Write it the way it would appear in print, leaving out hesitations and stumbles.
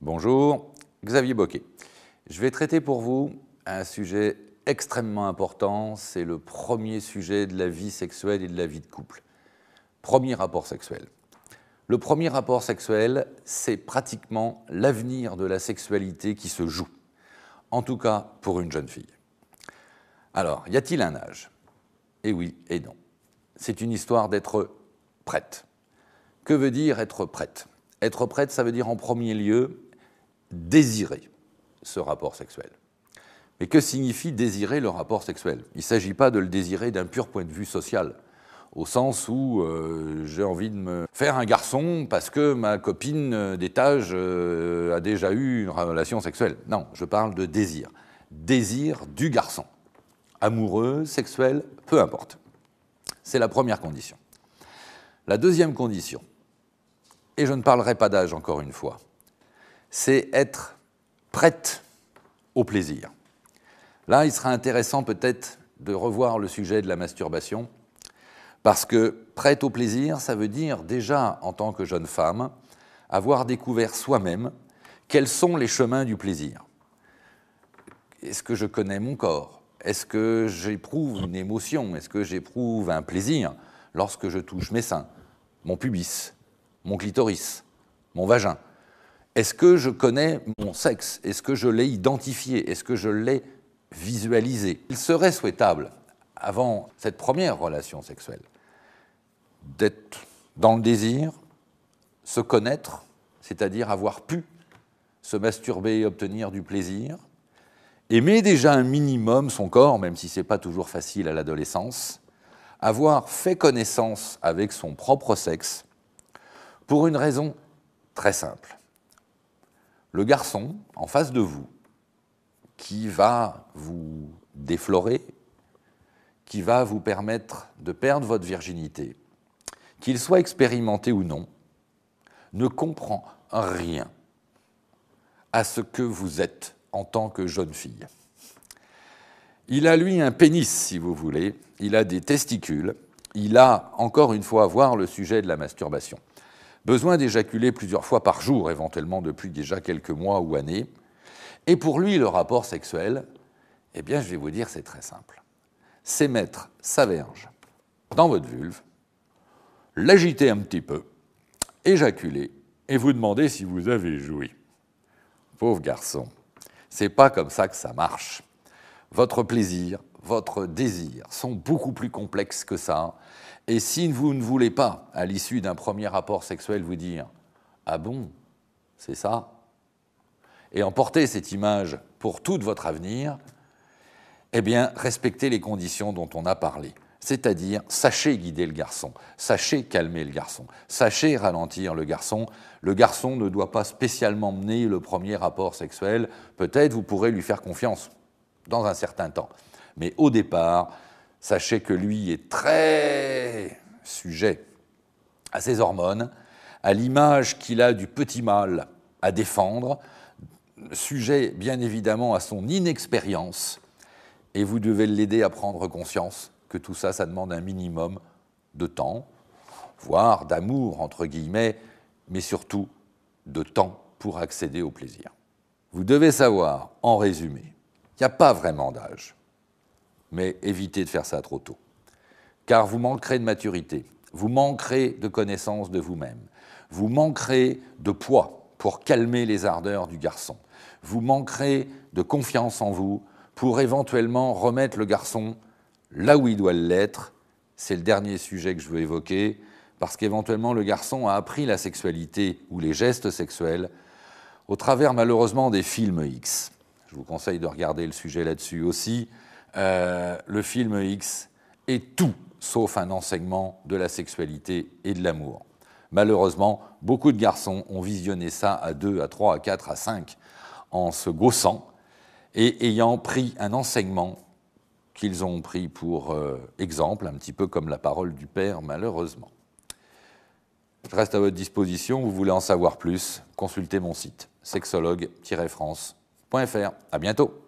Bonjour, Xavier Boquet. Je vais traiter pour vous un sujet extrêmement important, c'est le premier sujet de la vie sexuelle et de la vie de couple. Premier rapport sexuel. Le premier rapport sexuel, c'est pratiquement l'avenir de la sexualité qui se joue, en tout cas pour une jeune fille. Alors, y a-t-il un âge? Eh oui et non. C'est une histoire d'être prête. Que veut dire être prête? Être prête, ça veut dire en premier lieu désirer ce rapport sexuel. Mais que signifie désirer le rapport sexuel? Il ne s'agit pas de le désirer d'un pur point de vue social, au sens où j'ai envie de me faire un garçon parce que ma copine d'étage a déjà eu une relation sexuelle. Non, je parle de désir. Désir du garçon. Amoureux, sexuel, peu importe. C'est la première condition. La deuxième condition, et je ne parlerai pas d'âge encore une fois, c'est être prête au plaisir. Là, il sera intéressant peut-être de revoir le sujet de la masturbation, parce que prête au plaisir, ça veut dire déjà, en tant que jeune femme, avoir découvert soi-même quels sont les chemins du plaisir. Est-ce que je connais mon corps? Est-ce que j'éprouve une émotion? Est-ce que j'éprouve un plaisir lorsque je touche mes seins, mon pubis, mon clitoris, mon vagin? Est-ce que je connais mon sexe? Est-ce que je l'ai identifié? Est-ce que je l'ai visualisé? Il serait souhaitable, avant cette première relation sexuelle, d'être dans le désir, se connaître, c'est-à-dire avoir pu se masturber et obtenir du plaisir, aimer déjà un minimum son corps, même si ce n'est pas toujours facile à l'adolescence, avoir fait connaissance avec son propre sexe, pour une raison très simple. Le garçon, en face de vous, qui va vous déflorer, qui va vous permettre de perdre votre virginité, qu'il soit expérimenté ou non, ne comprend rien à ce que vous êtes en tant que jeune fille. Il a, lui, un pénis, si vous voulez, il a des testicules, il a, encore une fois, voir le sujet de la masturbation. Besoin d'éjaculer plusieurs fois par jour, éventuellement depuis déjà quelques mois ou années. Et pour lui, le rapport sexuel, eh bien, je vais vous dire, c'est très simple. C'est mettre sa verge dans votre vulve, l'agiter un petit peu, éjaculer, et vous demander si vous avez joui. Pauvre garçon, c'est pas comme ça que ça marche. Votre plaisir, votre désir sont beaucoup plus complexes que ça. Et si vous ne voulez pas, à l'issue d'un premier rapport sexuel, vous dire « Ah bon, c'est ça ?» et emporter cette image pour tout votre avenir, eh bien, respectez les conditions dont on a parlé. C'est-à-dire, sachez guider le garçon, sachez calmer le garçon, sachez ralentir le garçon. Le garçon ne doit pas spécialement mener le premier rapport sexuel. Peut-être vous pourrez lui faire confiance dans un certain temps. Mais au départ, sachez que lui est très sujet à ses hormones, à l'image qu'il a du petit mâle à défendre, sujet bien évidemment à son inexpérience, et vous devez l'aider à prendre conscience que tout ça, ça demande un minimum de temps, voire d'amour, entre guillemets, mais surtout de temps pour accéder au plaisir. Vous devez savoir, en résumé, qu'il n'y a pas vraiment d'âge, mais évitez de faire ça trop tôt. Car vous manquerez de maturité, vous manquerez de connaissance de vous-même, vous manquerez de poids pour calmer les ardeurs du garçon, vous manquerez de confiance en vous pour éventuellement remettre le garçon là où il doit l'être. C'est le dernier sujet que je veux évoquer, parce qu'éventuellement le garçon a appris la sexualité ou les gestes sexuels au travers malheureusement des films X. Je vous conseille de regarder le sujet là-dessus aussi. Le film X est tout sauf un enseignement de la sexualité et de l'amour. Malheureusement, beaucoup de garçons ont visionné ça à 2, à 3, à 4, à 5 en se gaussant et ayant pris un enseignement qu'ils ont pris pour exemple, un petit peu comme la parole du père, malheureusement. Je reste à votre disposition, vous voulez en savoir plus, consultez mon site sexologue-france.fr. À bientôt.